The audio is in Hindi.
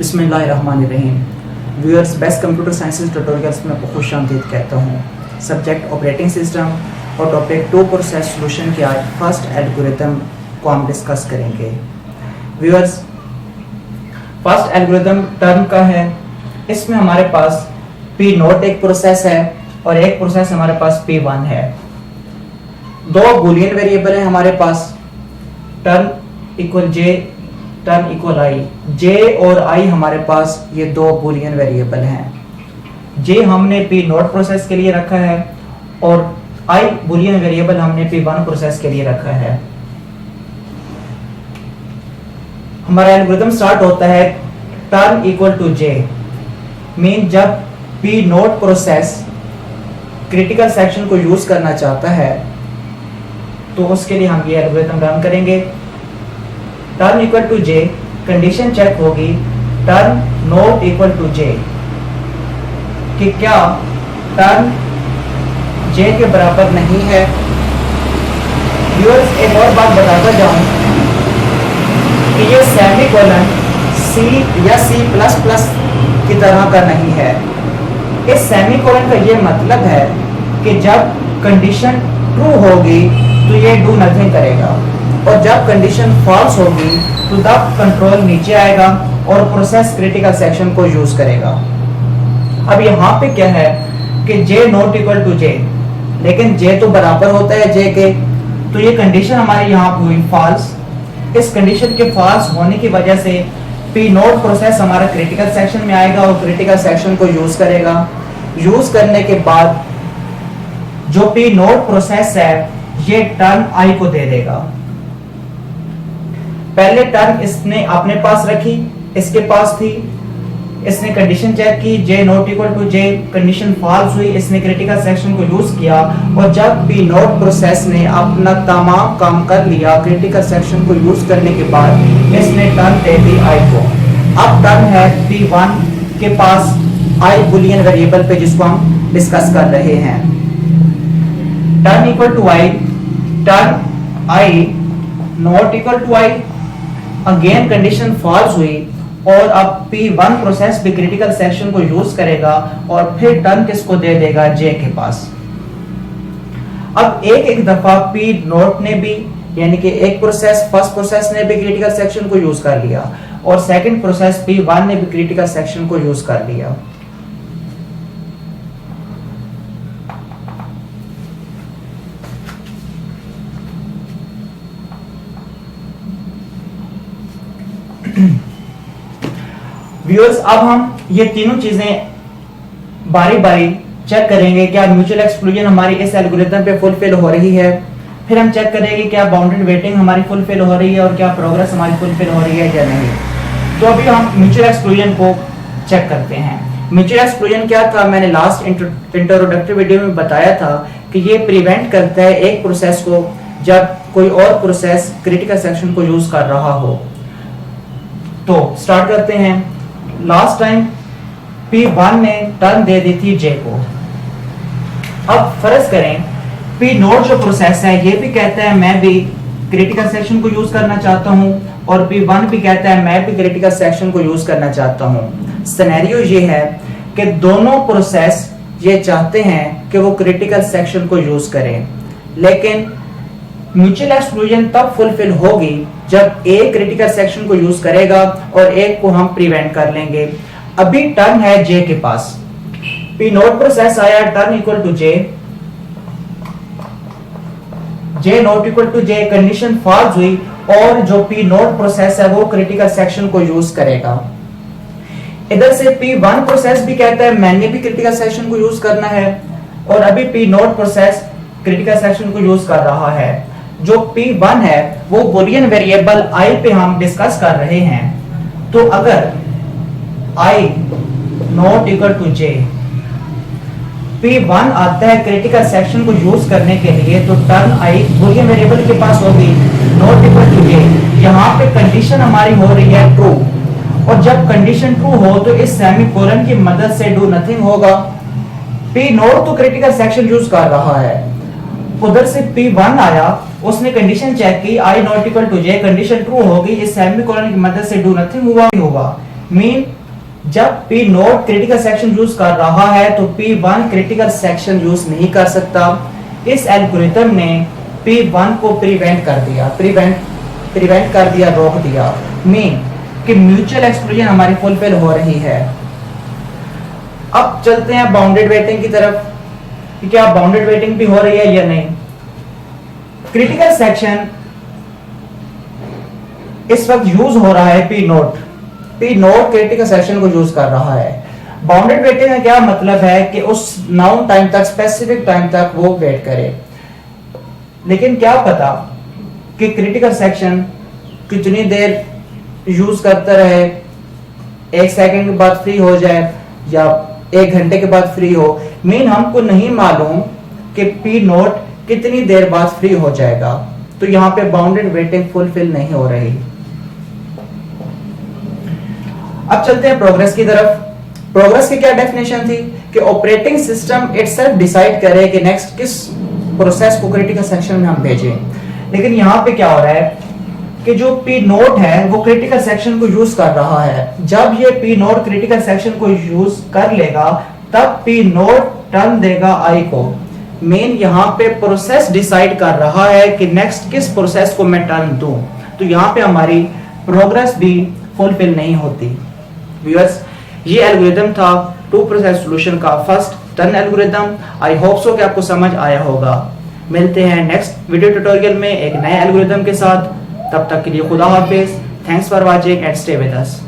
बिस्मिल्लाहिर्रहमानिर्रहीम। Viewers, best computer sciences tutorials में आपको खुशामदीद कहता हूँ। सब्जेक्ट ऑपरेटिंग सिस्टम और टॉपिक 2 प्रोसेस सॉल्यूशन के आज फर्स्ट एल्गोरिथम को हम डिस्कस करेंगे। व्यूअर्स, फर्स्ट एल्गोरिथम टर्म का है। इसमें हमारे पास पी नोट एक प्रोसेस है और एक प्रोसेस हमारे पास P1 है। दो बूलियन वेरिएबल है हमारे पास, टर्म इक्वल जे, टर्म इक्वल आई। जे और आई हमारे पास ये दो बूलियन वेरिएबल हैं। जे हमने पी नोट प्रोसेस के लिए रखा है और आई बूलियन वेरिएबल हमने P1 प्रोसेस के लिए रखा है। हमारा एल्गोरिथम स्टार्ट होता है turn equal to j, mean जब P note process critical section को यूज करना चाहता है तो उसके लिए हम ये एल्गोरिथम रन करेंगे। Turn equal to j, condition check होगी turn not equal to j, कि क्या टर्म जे के बराबर नहीं है। व्यूअर्स, एक और बात बताता जाऊं कि ये सेमीकोलन सी या C++ की तरह का नहीं है। इस सेमीकोलन का ये मतलब है कि जब कंडीशन ट्रू होगी तो ये डू नथिंग करेगा और जब कंडीशन फॉल्स होगी तो तब कंट्रोल नीचे आएगा और प्रोसेस क्रिटिकल सेक्शन को यूज करेगा। अब यहाँ पे क्या है कि जे नॉट इक्वल टू जे, लेकिन जे तो बराबर होता है जे के, तो ये कंडीशन हमारी यहाँ पे हुई फॉल्स। इस कंडीशन के फॉल्स होने की वजह से पी नोट प्रोसेस हमारा क्रिटिकल सेक्शन में आएगा और क्रिटिकल सेक्शन को यूज करेगा। यूज करने के बाद जो पी नोट प्रोसेस है ये टर्म आई को दे देगा। पहले टर्म इसने अपने पास रखी, इसके पास थी, इसने कंडीशन चेक की j not equal to j, condition false हुई, इसने क्रिटिकल सेक्शन को यूज किया और जब पी नोट प्रोसेस ने अपना तमाम काम कर लिया क्रिटिकल सेक्शन को यूज करने के बाद इसने टर्म दे दी आई को। अब टर्म है P1 के पास आई बुलियन वेरिएबल पे जिसको हम डिस्कस कर रहे हैं। Turn equal to i, turn i not equal to i, again condition false हुई और अब P1 प्रोसेस भी क्रिटिकल सेक्शन को यूज करेगा और फिर टर्म किसको दे देगा, जे के पास। अब एक दफा P नोट ने भी, यानी कि एक प्रोसेस फर्स्ट प्रोसेस ने भी क्रिटिकल सेक्शन को यूज कर लिया और सेकंड प्रोसेस P1 ने भी क्रिटिकल सेक्शन को यूज कर लिया। व्यूअर्स, अब हम ये तीनों चीजें बारी बारी चेक करेंगे क्या म्यूचुअल एक्सक्लूजन हमारी इस एल्गोरिथम पे फुलफिल हो रही है। फिर हम चेक करेंगे क्या बाउंडेड वेटिंग हमारी फुलफिल हो रही है और क्या प्रोग्रेस हमारी फुलफिल हो रही है या नहीं। तो अभी हम म्यूचुअल एक्सक्लूजन को चेक करते हैं। म्यूचुअल एक्सक्लूजन क्या था, मैंने लास्ट इंट्रोडक्टरी वीडियो में बताया था कि ये प्रिवेंट करता है एक प्रोसेस को जब कोई और प्रोसेस क्रिटिकल सेक्शन को यूज कर रहा हो। तो स्टार्ट करते हैं। लास्ट टाइम P1 ने टर्म दे दी थी J को। अब फर्ज करें P नोट जो प्रोसेस है ये भी कहता है मैं भी क्रिटिकल सेक्शन को यूज करना चाहता हूं और P1 भी कहता है मैं भी क्रिटिकल सेक्शन को यूज करना चाहता हूं। सिनेरियो ये है कि दोनों प्रोसेस ये चाहते हैं कि वो क्रिटिकल सेक्शन को यूज करें, लेकिन म्यूचुअल एक्सक्लूजन तब फुलफिल होगी जब एक क्रिटिकल सेक्शन को यूज करेगा और एक को हम प्रिवेंट कर लेंगे। अभी टर्म है जे के पास, पी नोट प्रोसेस आया turn equal to j, j not equal to j, condition false हुई और जो पी नोट प्रोसेस है वो क्रिटिकल सेक्शन को यूज करेगा। इधर से P1 प्रोसेस भी कहता है मैंने भी क्रिटिकल सेक्शन को यूज करना है और अभी P note process critical section को यूज कर रहा है। जो P1 है वो बुलियन वेरिएबल i पे हम डिस्कस कर रहे हैं। तो अगर i not equal to j, P1 आता है क्रिटिकल सेक्शन को यूज करने के लिए तो टर्म i बुलियन वेरिएबल के पास होगी नॉट इक्वल टू j। यहाँ पे कंडीशन हमारी हो रही है ट्रू और जब कंडीशन ट्रू हो तो इस सेमीकोलन की मदद से डू नथिंग होगा। P नोट तो क्रिटिकल सेक्शन यूज कर रहा है, उधर से P1 आया, उसने कंडीशन चेक की i not equal to j, condition true होगी, इस सेमीकोलन की मदद से डू नथिंग हुआ। मीन जब P not critical section use कर रहा है तो P1 क्रिटिकल सेक्शन यूज नहीं कर सकता। इस एल्गोरिथम ने P1 को प्रिवेंट कर दिया, रोक दिया। मीन कि म्यूचुअल एक्सक्लूजन हमारी फुलफिल हो रही है। अब चलते हैं बाउंडेड वेटिंग की तरफ कि क्या बाउंडेड वेटिंग भी हो रही है या नहीं। क्रिटिकल सेक्शन इस वक्त यूज हो रहा है पी नोट क्रिटिकल सेक्शन को यूज कर रहा है। बाउंडेड वेटिंग का क्या मतलब है कि उस नाउन टाइम तक, स्पेसिफिक टाइम तक वो वेट करे। लेकिन क्या पता कि क्रिटिकल सेक्शन कितनी देर यूज करता रहे, 1 सेकंड के बाद फ्री हो जाए या 1 घंटे के बाद फ्री हो। मीन हमको नहीं मालूम कि पी नोट कितनी देर बाद फ्री हो जाएगा, तो यहां पे बाउंडेड वेटिंग फुलफिल नहीं हो रही। अब चलते हैं प्रोग्रेस की तरफ। प्रोग्रेस की क्या डेफिनेशन थी कि ऑपरेटिंग सिस्टम इटसेल्फ डिसाइड करे कि नेक्स्ट किस प्रोसेस को क्रिटिकल सेक्शन में हम भेजें। लेकिन यहां पे क्या हो रहा है कि जो पी नोट है वो क्रिटिकल सेक्शन को यूज कर रहा है। जब ये पी नोट क्रिटिकल सेक्शन को यूज कर लेगा तब पी नोट टर्न देगा आई को। मेन यहाँ पे प्रोसेस डिसाइड कर रहा है कि नेक्स्ट किस प्रोसेस को मैं टर्न दूं, तो यहाँ पे हमारी प्रोग्रेस भी फुलफिल नहीं होती। व्यूअर्स, ये एल्गोरिथम था 2 प्रोसेस सॉल्यूशन का first turn algorithm. I hope so कि आपको समझ आया होगा। मिलते हैं नेक्स्ट वीडियो ट्यूटोरियल में एक नए एल्गोरिथम के साथ। तब तक के लिए खुदा हाफिज। Thanks for watching and stay with us.